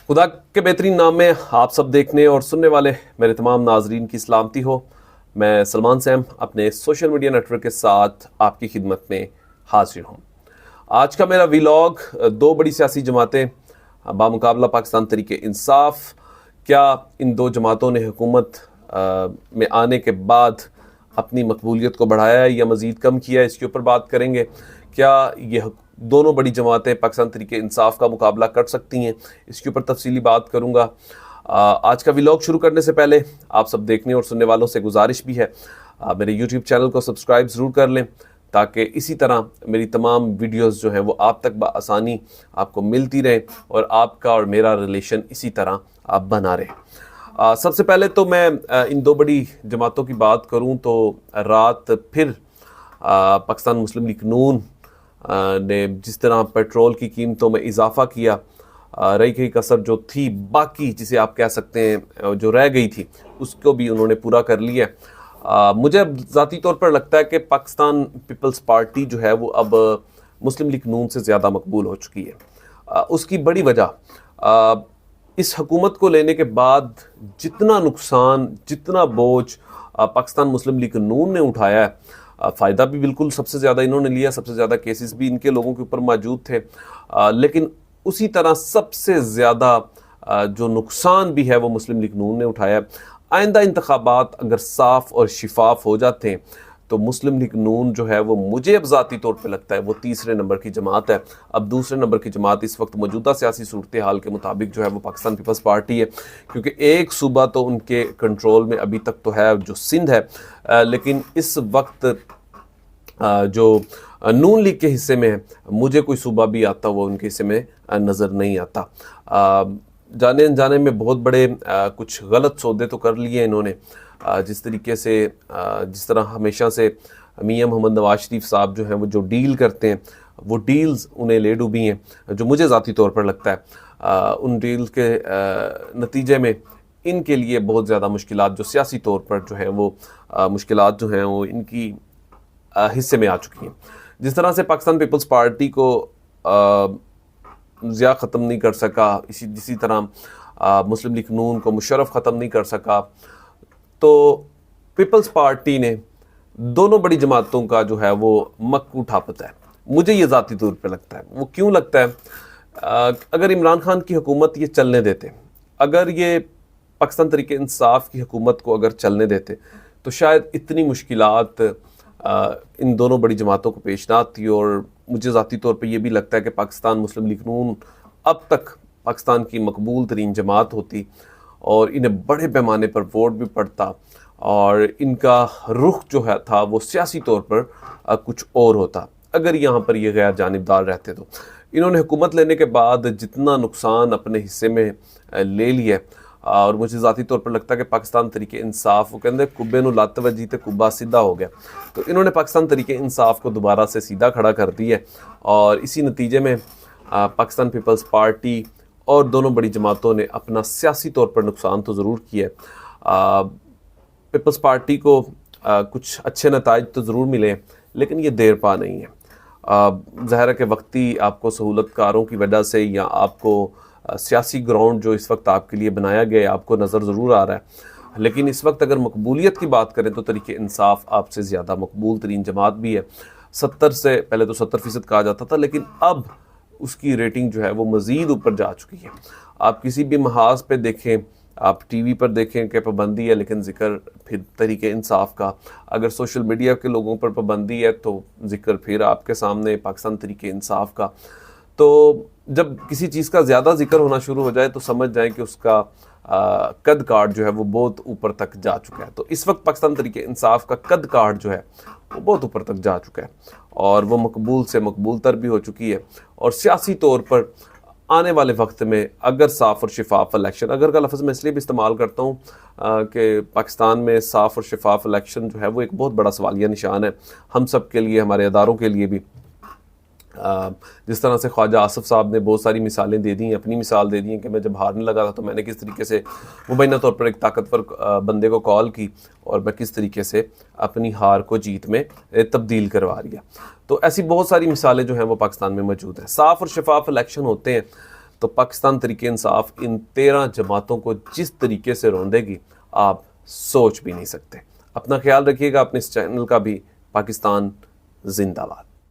खुदा के बेहतरीन नाम में आप सब देखने और सुनने वाले मेरे तमाम नाजरीन की सलामती हो। मैं सलमान सैम अपने सोशल मीडिया नेटवर्क के साथ आपकी खिदमत में हाजिर हूँ। आज का मेरा व्लॉग दो बड़ी सियासी जमातें बामुकाबला पाकिस्तान तरीके इंसाफ, क्या इन दो जमातों ने हुकूमत में आने के बाद अपनी मकबूलियत को बढ़ाया है या मज़ीद कम किया है, इसके ऊपर बात करेंगे। क्या ये दोनों बड़ी जमातें पाकिस्तान तरीके इंसाफ का मुकाबला कर सकती हैं, इसके ऊपर तफसीली बात करूंगा। आज का व्लॉग शुरू करने से पहले आप सब देखने और सुनने वालों से गुजारिश भी है, मेरे यूट्यूब चैनल को सब्सक्राइब ज़रूर कर लें ताकि इसी तरह मेरी तमाम वीडियोस जो हैं वो आप तक बआसानी आपको मिलती रहें और आपका और मेरा रिलेशन इसी तरह आप बना रहे। सबसे पहले तो मैं इन दो बड़ी जमातों की बात करूं तो रात फिर पाकिस्तान मुस्लिम लीग नून ने जिस तरह पेट्रोल की कीमतों में इजाफा किया, रही गई कसर जो थी बाकी जिसे आप कह सकते हैं जो रह गई थी उसको भी उन्होंने पूरा कर लिया। मुझे ज़ाती तौर पर लगता है कि पाकिस्तान पीपल्स पार्टी जो है वो अब मुस्लिम लीग नून से ज़्यादा मकबूल हो चुकी है। उसकी बड़ी वजह इस हुकूमत को लेने के बाद जितना नुकसान, जितना बोझ पाकिस्तान मुस्लिम लीग नून ने उठाया है, फ़ायदा भी बिल्कुल सबसे ज़्यादा इन्होंने लिया, सबसे ज़्यादा केसेस भी इनके लोगों के ऊपर मौजूद थे, लेकिन उसी तरह सबसे ज़्यादा जो नुकसान भी है वो मुस्लिम लीग नून ने उठाया। आइंदा इंतखाबात अगर साफ़ और शिफाफ हो जाते हैं तो मुस्लिम लीग नून जो है वो मुझे अब ज़ाती तौर पे लगता है वो तीसरे नंबर की जमात है। अब दूसरे नंबर की जमात इस वक्त मौजूदा सियासी सूरत हाल के मुताबिक जो है वो पाकिस्तान पीपल्स पार्टी है, क्योंकि एक सूबा तो उनके कंट्रोल में अभी तक तो है जो सिंध है, लेकिन इस वक्त जो नून लीग के हिस्से में है मुझे कोई सूबा भी आता वो उनके हिस्से में नज़र नहीं आता। जाने अनजाने में बहुत बड़े कुछ गलत सौदे तो कर लिए इन्होंने, जिस तरीके से जिस तरह हमेशा से मियां मोहम्मद नवाज शरीफ साहब जो हैं वो जो डील करते हैं वो डील्स उन्हें ले डूबी हैं, जो मुझे ज़ाती तौर पर लगता है उन डील्स के नतीजे में इनके लिए बहुत ज़्यादा मुश्किलात जो सियासी तौर पर जो हैं वो मुश्किलात जो हैं वो इनकी हिस्से में आ चुकी हैं। जिस तरह से पाकिस्तान पीपल्स पार्टी को ज़िया ख़त्म नहीं कर सका, इसी तरह मुस्लिम लीग नून को मुशर्रफ ख़त्म नहीं कर सका, तो पीपल्स पार्टी ने दोनों बड़ी जमातों का जो है वो मक उठापता है। मुझे ये ज़ाती तौर पे लगता है। वो क्यों लगता है? अगर इमरान खान की हुकूमत ये चलने देते, अगर ये पाकिस्तान तरीके इंसाफ की हुकूमत को अगर चलने देते तो शायद इतनी मुश्किलात इन दोनों बड़ी जमातों को पेश ना आती। और मुझे ज़ाती तौर पे ये भी लगता है कि पाकिस्तान मुस्लिम लीग नून अब तक पाकिस्तान की मकबूल तरीन जमात होती और इन्हें बड़े पैमाने पर वोट भी पड़ता और इनका रुख जो है था वो सियासी तौर पर कुछ और होता अगर यहाँ पर ये गैर जानिबदार रहते। तो इन्होंने हुकूमत लेने के बाद जितना नुकसान अपने हिस्से में ले लिया, और मुझे ज़ाती तौर पर लगता है कि पाकिस्तान तरीके इंसाफ, वो कहते हैं कुब्बे नू लत्त वजी ते कुब्बा सीधा हो गया, तो इन्होंने पाकिस्तान तरीके इंसाफ को दोबारा से सीधा खड़ा कर दिया और इसी नतीजे में पाकिस्तान पीपल्स पार्टी और दोनों बड़ी जमातों ने अपना सियासी तौर पर नुकसान तो ज़रूर किया। पीपल्स पार्टी को कुछ अच्छे नताइज तो ज़रूर मिले, लेकिन ये देर पा नहीं है। ज़ाहिर है कि वक्ती आपको सहूलतकारों की वजह से या आपको सियासी ग्राउंड जो इस वक्त आपके लिए बनाया गया है आपको नज़र ज़रूर आ रहा है, लेकिन इस वक्त अगर मकबूलियत की बात करें तो तरीके इंसाफ आपसे ज़्यादा मकबूल तरीन जमात भी है। 70 से पहले तो 70% कहा जाता था, लेकिन अब उसकी रेटिंग जो है वो मज़ीद ऊपर जा चुकी है। आप किसी भी महाज पे देखें, आप टीवी पर देखें कि पाबंदी है, लेकिन जिक्र फिर तरीके इंसाफ का। अगर सोशल मीडिया के लोगों पर पाबंदी है तो जिक्र फिर आपके सामने पाकिस्तान तरीके इंसाफ का। तो जब किसी चीज़ का ज़्यादा जिक्र होना शुरू हो जाए तो समझ जाएं कि उसका कद काठ जो है वो बहुत ऊपर तक जा चुका है। तो इस वक्त पाकिस्तान तरीके इंसाफ का कद काठ जो है वो बहुत ऊपर तक जा चुका है और वो मकबूल से मकबूल तर भी हो चुकी है। और सियासी तौर पर आने वाले वक्त में अगर साफ़ और शिफाफ इलेक्शन, अगर का लफ्ज़ मैं इसलिए भी इस्तेमाल करता हूँ कि पाकिस्तान में साफ़ और शिफाफ इलेक्शन जो है वो एक बहुत बड़ा सवालिया निशान है हम सब के लिए, हमारे अदारों के लिए भी। जिस तरह से ख्वाजा आसिफ साहब ने बहुत सारी मिसालें दे दी हैं, अपनी मिसाल दे दी हैं कि मैं जब हारने लगा था तो मैंने किस तरीके से मुबैना तौर पर एक ताकतवर बंदे को कॉल की और मैं किस तरीके से अपनी हार को जीत में तब्दील करवा लिया। तो ऐसी बहुत सारी मिसालें जो हैं वो पाकिस्तान में मौजूद हैं। साफ़ और शफाफ इलेक्शन होते हैं तो पाकिस्तान तरीके इंसाफ इन 13 जमातों को जिस तरीके से रौंदेगी आप सोच भी नहीं सकते। अपना ख्याल रखिएगा। अपने इस चैनल का भी। पाकिस्तान जिंदाबाद।